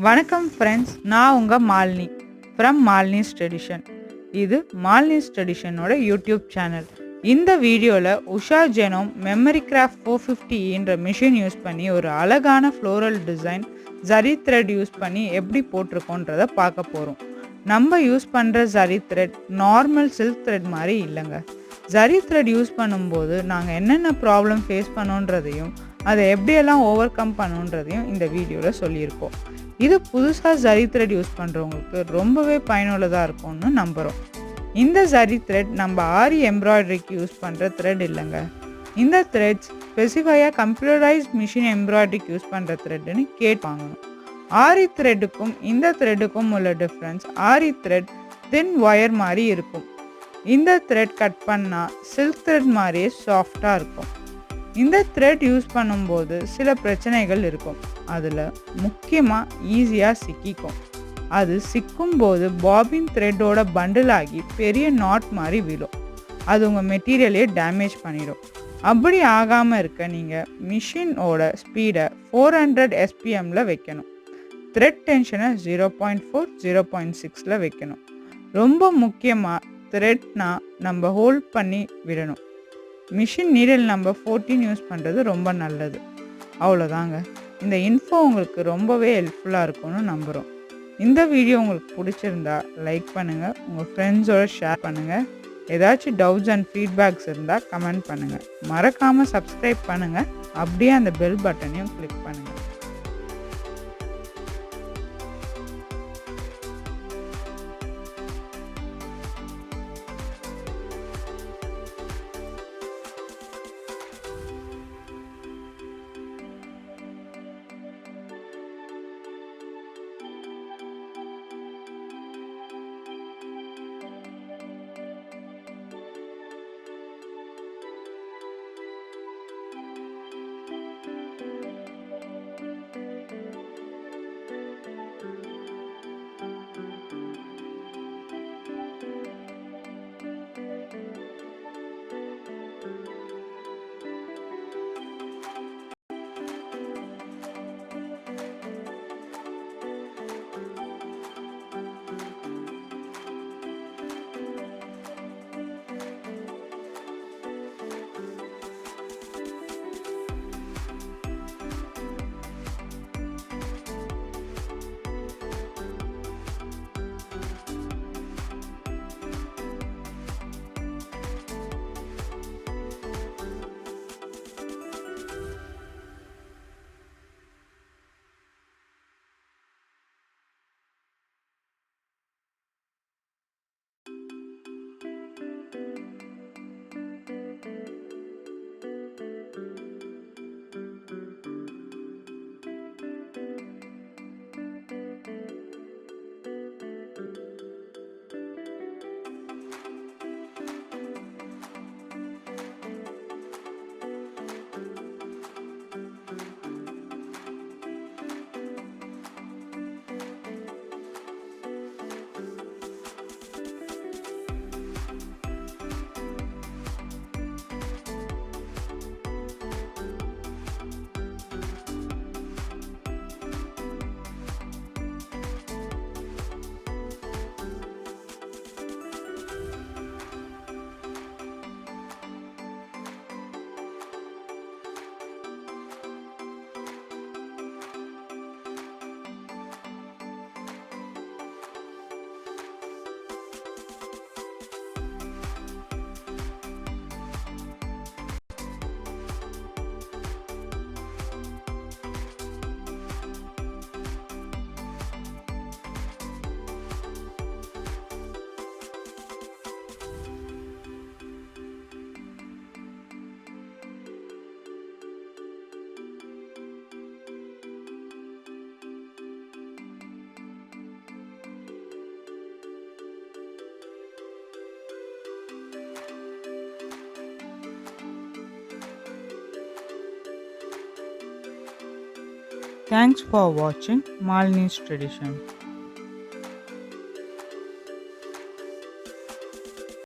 வணக்கம் ஃப்ரெண்ட்ஸ், நான் உங்கள் மாலினி ஃப்ரம் மால்னீஸ் ட்ரெடிஷன். இது மால்னீஸ் ட்ரெடிஷனோட யூடியூப் சேனல். இந்த வீடியோவில் உஷா ஜெனோம் மெமரி கிராஃப்ட் 450ன்ற மிஷின் யூஸ் பண்ணி ஒரு அழகான floral design zari thread use பண்ணி எப்படி போட்டிருக்கோன்றதை பார்க்க போகிறோம். நம்ம யூஸ் பண்ணுற zari thread normal silk thread மாதிரி இல்லைங்க. ஜரி த்ரெட் யூஸ் பண்ணும்போது நாங்கள் என்னென்ன ப்ராப்ளம் ஃபேஸ் பண்ணோன்றதையும் அதை எப்படியெல்லாம் ஓவர் கம் பண்ணுன்றதையும் இந்த வீடியோவில் சொல்லியிருக்கோம். இது புதுசாக ஜரி த்ரெட் யூஸ் பண்ணுறவங்களுக்கு ரொம்பவே பயனுள்ளதாக இருக்கும்னு நம்புகிறோம். இந்த ஜரி த்ரெட் நம்ம ஆரி எம்ப்ராய்டரிக்கு யூஸ் பண்ணுற த்ரெட் இல்லைங்க. இந்த த்ரெட்ஸ் ஸ்பெசிஃபையாக கம்ப்யூட்டரைஸ்ட் மிஷின் எம்ப்ராய்டரிக்கு யூஸ் பண்ணுற த்ரெட்டுன்னு கேட்பாங்கணும். ஆரி த்ரெட்டுக்கும் இந்த த்ரெட்டுக்கும் உள்ள டிஃப்ரென்ஸ், ஆரி த்ரெட் தின் ஒயர் மாதிரி இருக்கும். இந்த த்ரெட் கட் பண்ணால் சில்க் த்ரெட் மாதிரியே சாஃப்டாக இருக்கும். இந்த த்ரெட் யூஸ் பண்ணும்போது சில பிரச்சனைகள் இருக்கும். அதில் முக்கியமாக ஈஸியாக சிக்கிக்கும். அது சிக்கும்போது பாபின் த்ரெட்டோட பண்டில் ஆகி பெரிய நாட் மாதிரி விழும். அது உங்கள் மெட்டீரியலே டேமேஜ் பண்ணிடும். அப்படி ஆகாமல் இருக்க நீங்கள் மிஷினோட ஸ்பீடை 400 SPMல வைக்கணும். த்ரெட் டென்ஷனை 0.4 0.6ல வைக்கணும். ரொம்ப முக்கியமாக த்ரெட்னா நம்ம ஹோல்ட் பண்ணி விடணும். மிஷின் நீடில் நம்பர் 14 யூஸ் பண்ணுறது ரொம்ப நல்லது. அவ்வளோதாங்க. இந்த இன்ஃபோ உங்களுக்கு ரொம்பவே ஹெல்ப்ஃபுல்லாக இருக்கும்னு நம்புகிறோம். இந்த வீடியோ உங்களுக்கு பிடிச்சிருந்தா லைக் பண்ணுங்கள், உங்கள் ஃப்ரெண்ட்ஸோட ஷேர் பண்ணுங்கள். ஏதாச்சும் டவுட்ஸ் அண்ட் ஃபீட்பேக்ஸ் இருந்தால் கமெண்ட் பண்ணுங்கள். மறக்காமல் சப்ஸ்கிரைப் பண்ணுங்கள். அப்படியே அந்த பெல் பட்டனையும் கிளிக் பண்ணுங்கள். Thanks for watching Malnees Tradition.